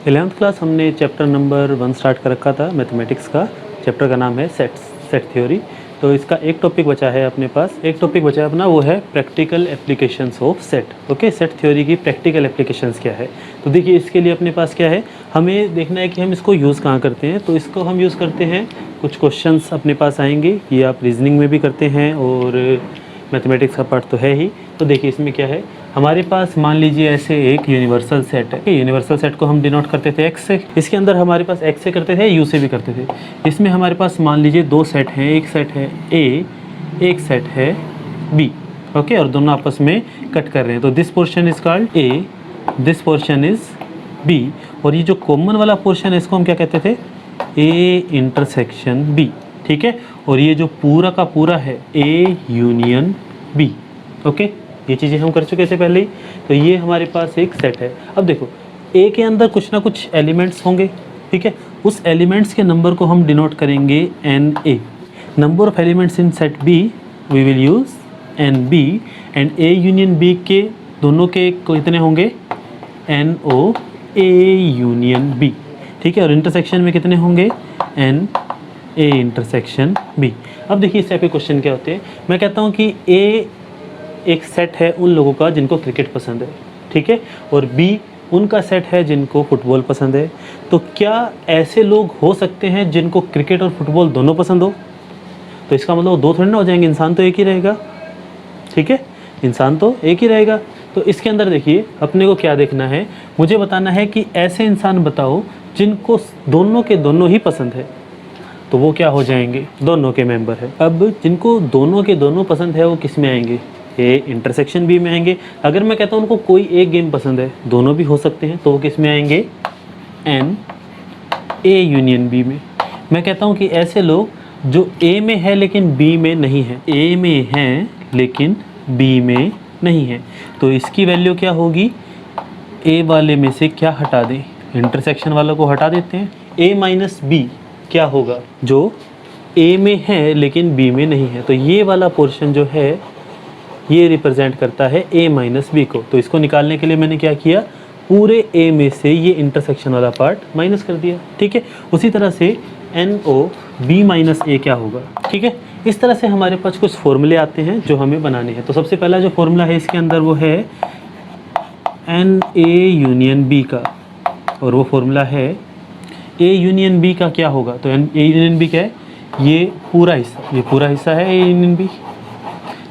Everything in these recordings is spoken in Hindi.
11th क्लास हमने चैप्टर नंबर 1 स्टार्ट कर रखा था मैथमेटिक्स का। चैप्टर का नाम है सेट थ्योरी। तो इसका एक टॉपिक बचा है अपने पास, एक टॉपिक बचा है अपना, वो है practical applications of set. Okay, set theory की प्रैक्टिकल एप्लीकेशंस क्या है। तो देखिए इसके लिए अपने पास क्या है, हमें देखना है कि हम इसको यूज़ कहाँ करते हैं। तो इसको हम यूज़ करते हैं, कुछ क्वेश्चंस अपने पास आएंगे, ये आप रीजनिंग में भी करते हैं और मैथमेटिक्स का पार्ट तो है ही। तो देखिए इसमें क्या है, हमारे पास मान लीजिए ऐसे एक यूनिवर्सल सेट है। यूनिवर्सल सेट को हम डिनोट करते थे एक्स से। इसके अंदर हमारे पास एक्स से करते थे, यू से भी करते थे। इसमें हमारे पास मान लीजिए दो सेट हैं, एक सेट है ए, एक सेट है बी। ओके, और दोनों आपस में कट कर रहे हैं। तो this portion is called A, this portion is B, और ये जो कॉमन वाला पोर्शन है इसको हम क्या कहते थे, ए इंटरसेक्शन बी। ठीक है, और ये जो पूरा का पूरा है ए यूनियन बी। ओके, ये चीज़ें हम कर चुके थे पहले ही। तो ये हमारे पास एक सेट है। अब देखो ए के अंदर कुछ ना कुछ एलिमेंट्स होंगे। ठीक है, उस एलिमेंट्स के नंबर को हम डिनोट करेंगे N A. Number of elements in set B we will use N B, and A union B के दोनों के कितने होंगे, N of A union B. ठीक है, और इंटरसेक्शन में कितने होंगे, एन ए इंटरसेक्शन बी। अब देखिए इस टाइप के क्वेश्चन क्या होते हैं। मैं कहता हूँ कि ए एक सेट है उन लोगों का जिनको क्रिकेट पसंद है, ठीक है, और बी उनका सेट है जिनको फुटबॉल पसंद है। तो क्या ऐसे लोग हो सकते हैं जिनको क्रिकेट और फुटबॉल दोनों पसंद हो? तो इसका मतलब दो थोड़ी ना हो जाएंगे, इंसान तो एक ही रहेगा। ठीक है, इंसान तो एक ही रहेगा। तो इसके अंदर देखिए अपने को क्या देखना है, मुझे बताना है कि ऐसे इंसान बताओ जिनको दोनों के दोनों ही पसंद है। तो वो क्या हो जाएंगे, दोनों के मेंबर है। अब जिनको दोनों के दोनों पसंद है वो किस में आएंगे, ए इंटरसेक्शन बी में आएंगे। अगर मैं कहता हूँ उनको कोई एक गेम पसंद है, दोनों भी हो सकते हैं, तो वो किस में आएंगे, एन ए यूनियन बी में। मैं कहता हूँ कि ऐसे लोग जो ए में है लेकिन बी में नहीं है, ए में हैं लेकिन बी में नहीं है, तो इसकी वैल्यू क्या होगी, ए वाले में से क्या हटा दें, इंटरसेक्शन वालों को हटा देते हैं। ए माइनस बी क्या होगा, जो ए में है लेकिन बी में नहीं है। तो ये वाला पोर्शन जो है ये रिप्रेजेंट करता है ए माइनस बी को। तो इसको निकालने के लिए मैंने क्या किया, पूरे ए में से ये इंटरसेक्शन वाला पार्ट माइनस कर दिया। ठीक है, उसी तरह से एन ओ बी माइनस ए क्या होगा। ठीक है, इस तरह से हमारे पास कुछ फॉर्मूले आते हैं जो हमें बनाने हैं। तो सबसे पहला जो फॉर्मूला है इसके अंदर वो है एन ए यूनियन बी का, और वो फॉर्मूला है ए यूनियन बी का क्या होगा। तो एन ए यूनियन बी क्या है, ये पूरा हिस्सा, ये पूरा हिस्सा है ए यूनियन बी।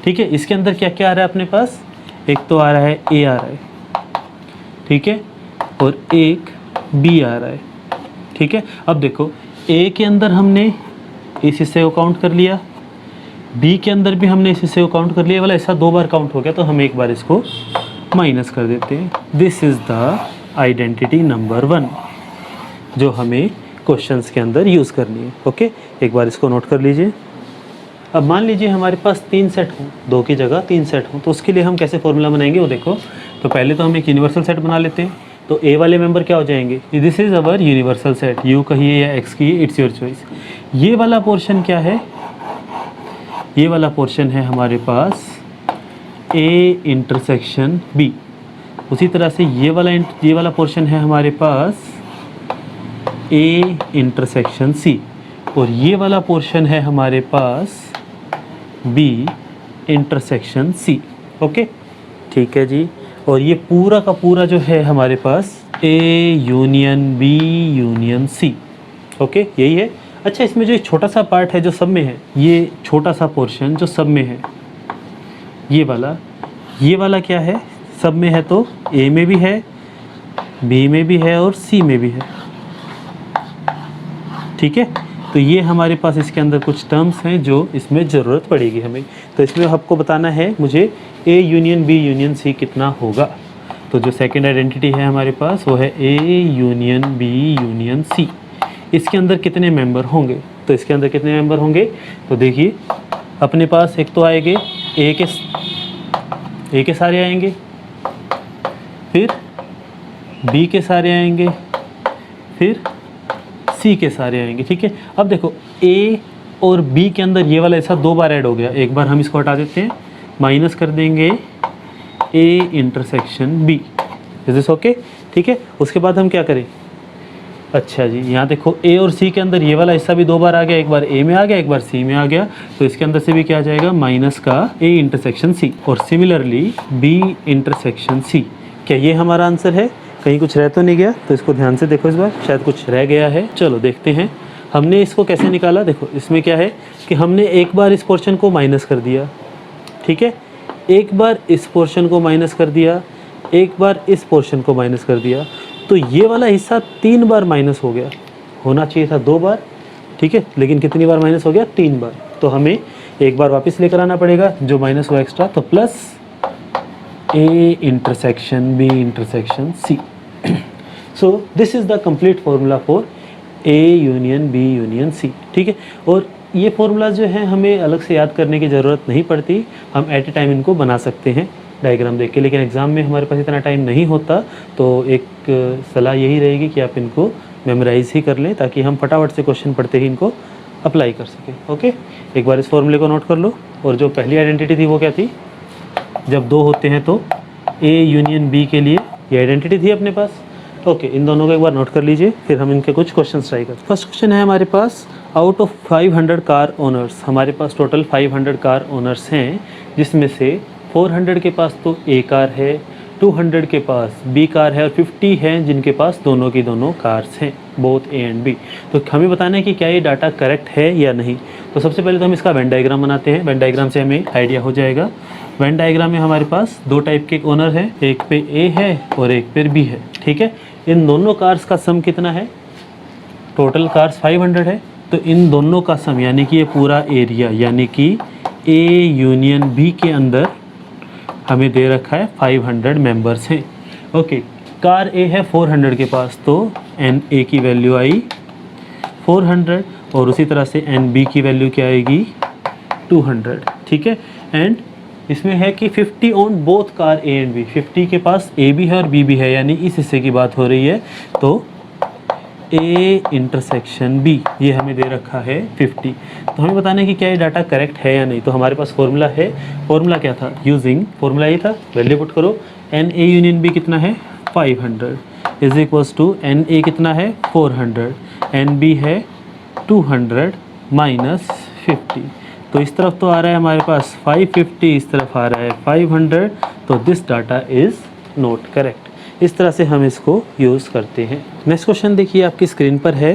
ठीक है, इसके अंदर क्या क्या आ रहा है अपने पास, एक तो आ रहा है ए आ रहा है, ठीक है, और एक बी आ रहा है। ठीक है, अब देखो ए के अंदर हमने इस हिस्से को काउंट कर लिया, बी के अंदर भी हमने इस हिस्से को काउंट कर लिया, वाला ऐसा दो बार काउंट हो गया, तो हम एक बार इसको माइनस कर देते हैं। This is the identity number 1 जो हमें क्वेश्चंस के अंदर यूज़ करनी है। ओके, एक बार इसको नोट कर लीजिए। अब मान लीजिए हमारे पास 3 सेट हों, 2 की जगह 3 सेट हों, तो उसके लिए हम कैसे फॉर्मूला बनाएंगे वो देखो। तो पहले तो हम एक यूनिवर्सल सेट बना लेते हैं। तो ए वाले मेंबर क्या हो जाएंगे, this is our universal set, you कहिए या एक्स कहिए, इट्स योर चॉइस। ये वाला पोर्शन क्या है, ये वाला पोर्शन है हमारे पास ए इंटरसेक्शन बी। उसी तरह से ये वाला पोर्शन है हमारे पास ए इंटरसेक्शन सी, और ये वाला पोर्शन है हमारे पास बी इंटरसेक्शन सी। ओके, ठीक है जी, और ये पूरा का पूरा जो है हमारे पास A union B union C. Okay, यही है। अच्छा, इसमें जो एक छोटा सा पार्ट है जो सब में है, ये छोटा सा पोर्शन जो सब में है, ये वाला क्या है, सब में है, तो ए में भी है, बी में भी है और सी में भी है। ठीक है, तो ये हमारे पास इसके अंदर कुछ टर्म्स हैं जो इसमें ज़रूरत पड़ेगी हमें। तो इसमें आपको बताना है मुझे A union B union C कितना होगा। तो जो सेकंड आइडेंटिटी है हमारे पास वो है A union B union C. इसके अंदर कितने मेंबर होंगे, तो इसके अंदर कितने मेंबर होंगे, तो देखिए अपने पास एक तो आएंगे ए के सारे आएंगे, फिर बी के सारे आएंगे, फिर सी के सारे आएंगे। ठीक है, अब देखो ए और बी के अंदर ये वाला ऐसा 2 बार ऐड हो गया, एक बार हम इसको हटा देते हैं, माइनस कर देंगे A intersection B. Is this okay. ठीक है, उसके बाद हम क्या करें, अच्छा जी, यहाँ देखो ए और सी के अंदर ये वाला हिस्सा भी 2 बार आ गया, एक बार ए में आ गया, एक बार सी में आ गया, तो इसके अंदर से भी क्या आ जाएगा माइनस का ए इंटरसेक्शन सी, और सिमिलरली बी इंटरसेक्शन सी। क्या ये हमारा आंसर है? कहीं कुछ रह तो नहीं गया? तो इसको ध्यान से देखो, इस बार शायद कुछ रह गया है। चलो देखते हैं हमने इसको कैसे निकाला। देखो इसमें क्या है कि हमने एक बार इस पोर्शन को माइनस कर दिया, ठीक है, एक बार इस पोर्शन को माइनस कर दिया, एक बार इस पोर्शन को माइनस कर दिया, तो ये वाला हिस्सा 3 बार माइनस हो गया। होना चाहिए था 2 बार, ठीक है, लेकिन कितनी बार माइनस हो गया? 3 बार। तो हमें एक बार वापस लेकर आना पड़ेगा जो माइनस हुआ एक्स्ट्रा, तो plus A intersection B intersection C. So this is the complete formula for A union B union C, ठीक है। और ये फॉर्मूला जो है हमें अलग से याद करने की ज़रूरत नहीं पड़ती, हम एट ए टाइम इनको बना सकते हैं डायग्राम देख के, लेकिन एग्ज़ाम में हमारे पास इतना टाइम नहीं होता, तो एक सलाह यही रहेगी कि आप इनको मेमोराइज़ ही कर लें ताकि हम फटाफट से क्वेश्चन पढ़ते ही इनको अप्लाई कर सकें। ओके, एक बार इस फॉर्मूले को नोट कर लो। और जो पहली आइडेंटिटी थी वो क्या थी? जब 2 होते हैं तो ए यूनियन बी के लिए ये आइडेंटिटी थी अपने पास। ओके, इन दोनों को एक बार नोट कर लीजिए, फिर हम इनके कुछ क्वेश्चन ट्राई करते हैं। फर्स्ट क्वेश्चन है हमारे पास, आउट ऑफ 500 कार ओनर्स, हमारे पास टोटल 500 कार ओनर्स हैं, जिसमें से 400 के पास तो ए कार है, 200 के पास बी कार है, और 50 हैं जिनके पास दोनों की दोनों कार्स हैं, बोथ ए एंड बी। तो हमें बताना है कि क्या ये डाटा करेक्ट है या नहीं। तो सबसे पहले तो हम इसका वेन डायग्राम बनाते हैं। वेन डायग्राम से हमें आइडिया हो जाएगा। वेन डायग्राम में हमारे पास 2 टाइप के ओनर हैं, एक पे ए है और एक पे बी है, ठीक है। इन दोनों कार्स का सम कितना है? टोटल कार्स 500 है, तो इन दोनों का सम यानी कि ये पूरा एरिया, यानी कि ए यूनियन बी के अंदर हमें दे रखा है 500 मेंबर्स हैं। ओके, कार ए है 400 के पास, तो एन ए की वैल्यू आई 400, और उसी तरह से एन बी की वैल्यू क्या आएगी? 200, ठीक है। एंड इसमें है कि 50 on both car A and B, 50 के पास ए भी है और बी भी है, यानी इस हिस्से की बात हो रही है। तो ए इंटरसेक्शन बी ये हमें दे रखा है 50। तो हमें बताना है कि क्या ये डाटा करेक्ट है या नहीं। तो हमारे पास फॉर्मूला है, फॉर्मूला क्या था? यूजिंग फॉर्मूला ये था, वैल्यू पुट करो, एन ए यूनियन बी कितना है? 500 is equals to N A कितना है? 400, एन बी है 200 माइनस 50। तो इस तरफ तो आ रहा है हमारे पास 550, इस तरफ आ रहा है 500, तो this data is not correct. इस तरह से हम इसको यूज़ करते हैं। नेक्स्ट क्वेश्चन देखिए आपकी स्क्रीन पर है।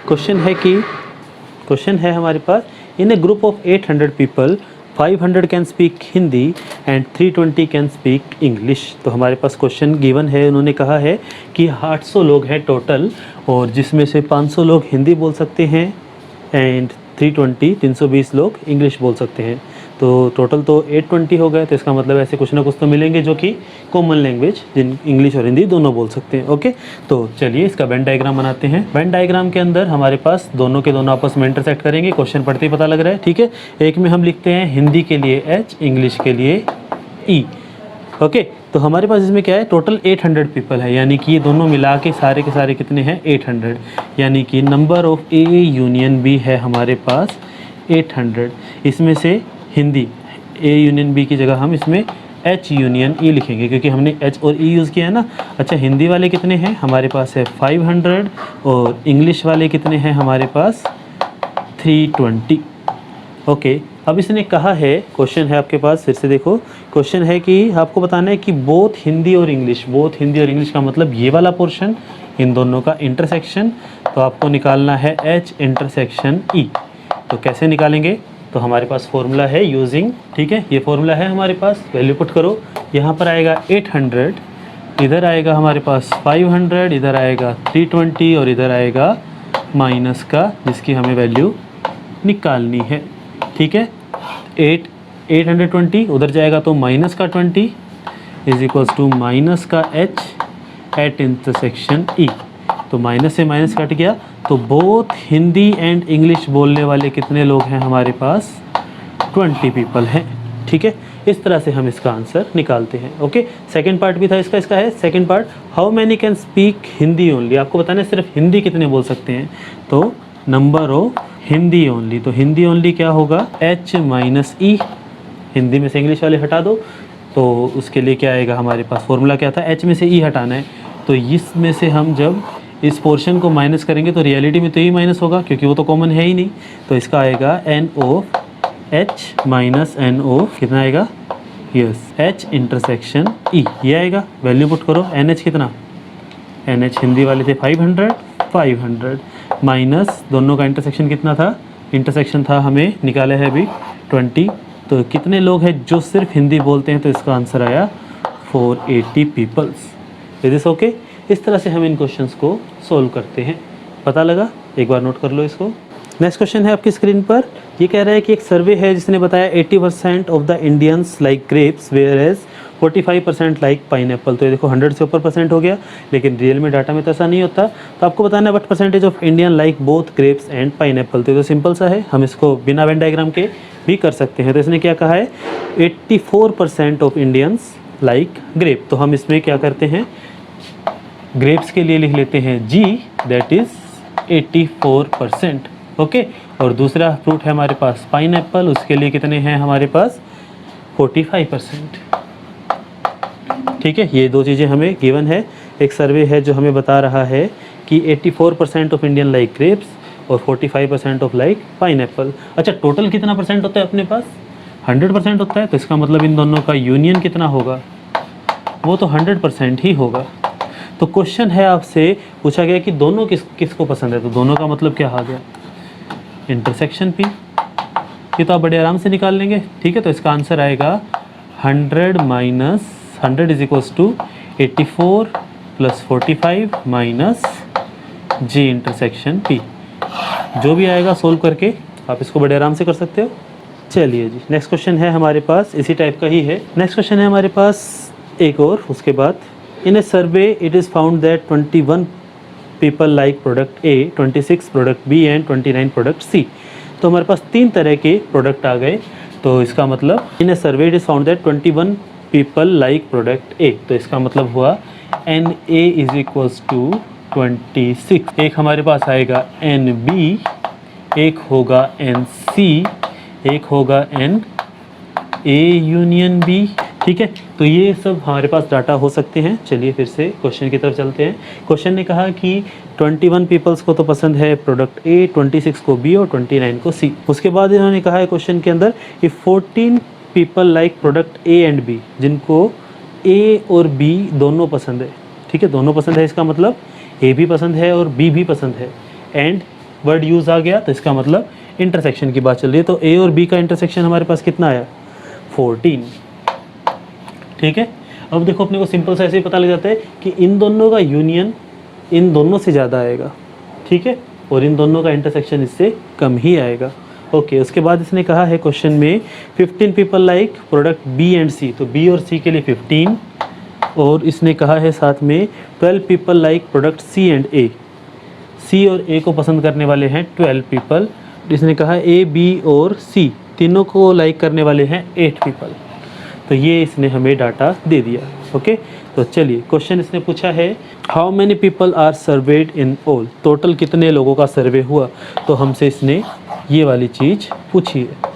क्वेश्चन है हमारे पास, in a group of 800 people 500 can speak Hindi and 320 can speak English. तो हमारे पास क्वेश्चन गिवन है, उन्होंने कहा है कि 800 लोग हैं टोटल, और जिसमें से 500 लोग हिंदी बोल सकते हैं एंड 320 लोग इंग्लिश बोल सकते हैं। तो टोटल तो 820 हो गए, तो इसका मतलब ऐसे कुछ ना कुछ तो मिलेंगे जो कि कॉमन लैंग्वेज, जिन इंग्लिश और हिंदी दोनों बोल सकते हैं। ओके, तो चलिए इसका वेन डायग्राम बनाते हैं। वेन डायग्राम के अंदर हमारे पास दोनों के दोनों आपस में इंटरसेक्ट करेंगे, क्वेश्चन पढ़ते ही पता लग रहा है, ठीक है। एक में हम लिखते हैं हिंदी के लिए एच, इंग्लिश के लिए ई। ओके, तो हमारे पास इसमें क्या है? टोटल 800 पीपल है, यानी कि ये दोनों मिला के सारे कितने हैं? 800, यानी कि number of A union B है हमारे पास 800। इसमें से हिंदी ए यूनियन बी की जगह हम इसमें एच यूनियन ई लिखेंगे, क्योंकि हमने एच और ई यूज़ किया है ना। अच्छा, हिंदी वाले कितने हैं? हमारे पास है 500, और इंग्लिश वाले कितने हैं? हमारे पास 320। ओके, अब इसने कहा है, क्वेश्चन है आपके पास, फिर से देखो, क्वेश्चन है कि आपको बताना है कि बोथ हिंदी और इंग्लिश का मतलब ये वाला पोर्शन, इन दोनों का इंटरसेक्शन, तो आपको निकालना है एच इंटरसेक्शन ई। तो कैसे निकालेंगे? तो हमारे पास फॉर्मूला है यूजिंग, ठीक है, ये फॉर्मूला है हमारे पास, वैल्यू पुट करो, यहाँ पर आएगा 800, इधर आएगा हमारे पास 500, इधर आएगा 320, और इधर आएगा माइनस का, जिसकी हमें वैल्यू निकालनी है, ठीक है। 820 उधर जाएगा तो माइनस का 20 इज इक्वल्स टू माइनस का एच एट इंटरसेक्शन ई। तो माइनस से माइनस कट गया, तो बोथ हिंदी एंड इंग्लिश बोलने वाले कितने लोग हैं हमारे पास? 20 पीपल हैं, ठीक है। इस तरह से हम इसका आंसर निकालते हैं। ओके, सेकंड पार्ट भी था इसका है second part, how many can speak Hindi only. आपको बताना है सिर्फ हिंदी कितने बोल सकते हैं, तो नंबर ऑफ हिंदी ओनली। तो हिंदी ओनली क्या होगा? एच माइनस ई, हिंदी में से इंग्लिश वाले हटा दो, तो उसके लिए क्या आएगा हमारे पास? फॉर्मूला क्या था? एच में से ई हटाना है, तो इसमें से हम जब इस पोर्शन को माइनस करेंगे तो रियलिटी में तो यही माइनस होगा क्योंकि वो तो कॉमन है ही नहीं। तो इसका आएगा NOH माइनस NO कितना आएगा, यस H इंटरसेक्शन E, ये आएगा। वैल्यू पुट करो, NH कितना, NH हिंदी वाले थे 500 माइनस दोनों का इंटरसेक्शन कितना था, इंटरसेक्शन था हमें निकाला है अभी 20। तो कितने लोग हैं जो सिर्फ हिंदी बोलते हैं, तो इसका आंसर आया 480 पीपल्स। Is this okay? इस तरह से हम इन क्वेश्चंस को सोल्व करते हैं। पता लगा? एक बार नोट कर लो इसको। नेक्स्ट क्वेश्चन है आपकी स्क्रीन पर। ये कह रहा है कि एक सर्वे है जिसने बताया 80% of the Indians like grapes whereas 45% like pineapple. तो ये देखो 100 से ऊपर परसेंट हो गया, लेकिन रियल में डाटा में तो ऐसा नहीं होता। तो आपको बताना है what percentage of Indian like both grapes and pineapple. तो ये तो सिंपल सा है, हम इसको बिना वेन डायग्राम के भी कर सकते हैं। तो इसने क्या कहा है, 84% ऑफ इंडियंस लाइक ग्रेप। तो हम इसमें क्या करते हैं, ग्रेप्स के लिए लिख लेते हैं G, दैट इज़ 84%। ओके, और दूसरा फ्रूट है हमारे पास पाइनएप्पल, उसके लिए कितने हैं हमारे पास 45%। ठीक है, ये दो चीज़ें हमें गिवन है। एक सर्वे है जो हमें बता रहा है कि 84% ऑफ इंडियन लाइक ग्रेप्स और 45% ऑफ लाइक पाइनएप्पल। अच्छा, टोटल कितना परसेंट होता है अपने पास, 100% होता है। तो इसका मतलब इन दोनों का यूनियन कितना होगा, वो तो 100% ही होगा। तो क्वेश्चन है आपसे पूछा गया कि दोनों किसको पसंद है। तो दोनों का मतलब क्या आ गया, इंटरसेक्शन P। ये तो आप बड़े आराम से निकाल लेंगे। ठीक है, तो इसका आंसर आएगा 100 minus 100 is equals to 84 plus 45 minus G intersection P। जो भी आएगा सोल्व करके आप इसको बड़े आराम से कर सकते हो। चलिए जी, नेक्स्ट क्वेश्चन है हमारे पास, इसी टाइप का ही है। नेक्स्ट क्वेश्चन है हमारे पास एक और, उसके बाद in a survey it is found that 21 people like product A, 26 product B and 29 product C। तो हमारे पास 3 तरह के प्रोडक्ट आ गए। तो इसका मतलब in a survey it is found that 21 people like product A। तो इसका मतलब हुआ NA इज इक्वल्स टू 26। एक हमारे पास आएगा NB, एक होगा NC, एक होगा NA यूनियन B। ठीक है, तो ये सब हमारे पास डाटा हो सकते हैं। चलिए फिर से क्वेश्चन की तरफ चलते हैं। क्वेश्चन ने कहा कि 21 पीपल्स को तो पसंद है प्रोडक्ट A, 26 को B और 29 को C। उसके बाद इन्होंने कहा है क्वेश्चन के अंदर कि 14 people like product A and B, जिनको A और B दोनों पसंद है। ठीक है, दोनों पसंद है, इसका मतलब A भी पसंद है और B भी पसंद है। एंड वर्ड यूज़ आ गया, तो इसका मतलब इंटरसेक्शन की बात चल रही है। तो A और B का इंटरसेक्शन हमारे पास कितना आया, 14। ठीक है, अब देखो अपने को सिंपल सा ऐसे ही पता लग जाता है कि इन दोनों का यूनियन इन दोनों से ज़्यादा आएगा। ठीक है, और इन दोनों का इंटरसेक्शन इससे कम ही आएगा। ओके, उसके बाद इसने कहा है क्वेश्चन में 15 people like product B and C। तो B और C के लिए 15, और इसने कहा है साथ में 12 people like product C and A। C और A को पसंद करने वाले हैं 12 पीपल। इसने कहा A, B और C तीनों को लाइक करने वाले हैं 8 पीपल। तो ये इसने हमें डाटा दे दिया। ओके, तो चलिए क्वेश्चन इसने पूछा है how many people are served in all. Total कितने लोगों का सर्वे हुआ। तो हमसे इसने ये वाली चीज़ पूछी है।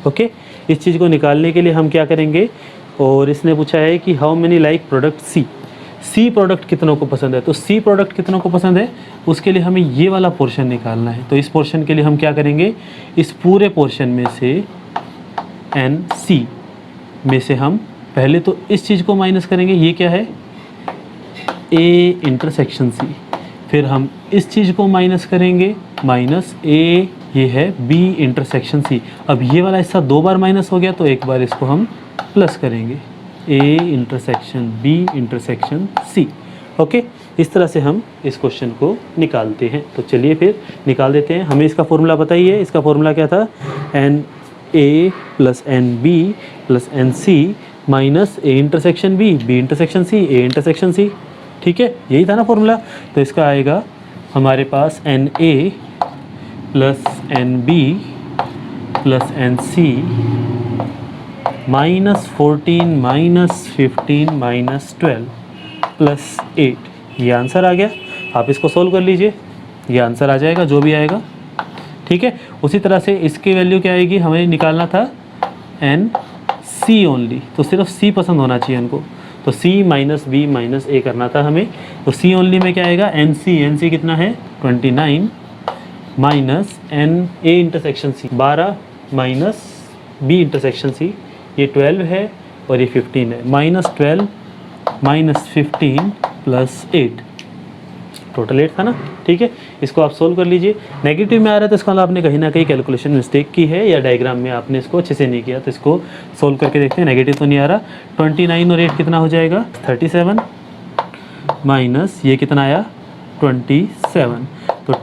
ओके, इस चीज़ को निकालने के लिए हम क्या करेंगे, और इसने पूछा है कि how many like product C। C product कितनों को पसंद है। तो C प्रोडक्ट कितनों को पसंद है, उसके लिए हमें ये वाला पोर्शन निकालना है। तो इस पोर्शन के लिए हम क्या करेंगे, इस पूरे पोर्शन में से NC में से हम पहले तो इस चीज़ को माइनस करेंगे। ये क्या है, A इंटरसेक्शन C। फिर हम इस चीज़ को माइनस करेंगे, माइनस A, ये है B इंटरसेक्शन C। अब ये वाला हिस्सा 2 बार माइनस हो गया, तो एक बार इसको हम प्लस करेंगे, A intersection B intersection C। Okay, इस तरह से हम इस क्वेश्चन को निकालते हैं। तो चलिए फिर निकाल देते हैं। हमें इसका फॉर्मूला बताइए। इसका फॉर्मूला क्या था, NA plus NB plus NC minus A intersection B, B intersection C, A intersection C। ठीक है, यही था ना फॉर्मूला। तो इसका आएगा हमारे पास NA plus NB plus NC minus 14 minus 15 minus 12 plus 8। ये आंसर आ गया। आप इसको सोल्व कर लीजिए, ये आंसर आ जाएगा जो भी आएगा। ठीक है, उसी तरह से इसकी वैल्यू क्या आएगी, हमें निकालना था NC ओनली। तो सिर्फ C पसंद होना चाहिए इनको। तो C minus B minus A करना था हमें। तो C ओनली में क्या आएगा, NC कितना है 29 minus A intersection C 12 minus B intersection C, ये 12 है और ये 15 है, -12 माइनस 15 प्लस 8, टोटल 8 था ना। ठीक है, इसको आप सोल्व कर लीजिए। नेगेटिव में आ रहा है तो इसका मतलब आपने कहीं ना कहीं कैलकुलेशन मिस्टेक की है या डायग्राम में आपने इसको अच्छे से नहीं किया, तो इसको सोल्व करके देखते हैं। नेगेटिव तो नहीं आ रहा। 29 और 8 कितना हो जाएगा 37 माइनस ये कितना आया 27, तो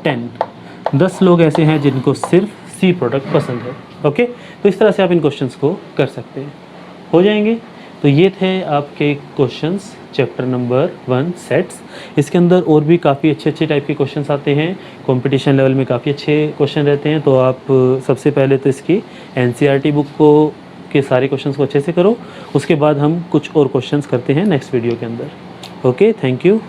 10 लोग ऐसे हैं जिनको सिर्फ सी प्रोडक्ट पसंद है। ओके, तो इस तरह से आप इन क्वेश्चंस को कर सकते हैं, हो जाएंगे। तो ये थे आपके क्वेश्चंस चैप्टर नंबर 1 सेट्स। इसके अंदर और भी काफ़ी अच्छे टाइप के क्वेश्चंस आते हैं, कंपटीशन लेवल में काफ़ी अच्छे क्वेश्चन रहते हैं। तो आप सबसे पहले तो इसकी NCERT बुक को के सारे क्वेश्चंस को अच्छे से करो, उसके बाद हम कुछ और क्वेश्चंस करते हैं नेक्स्ट वीडियो के अंदर। Okay, thank you.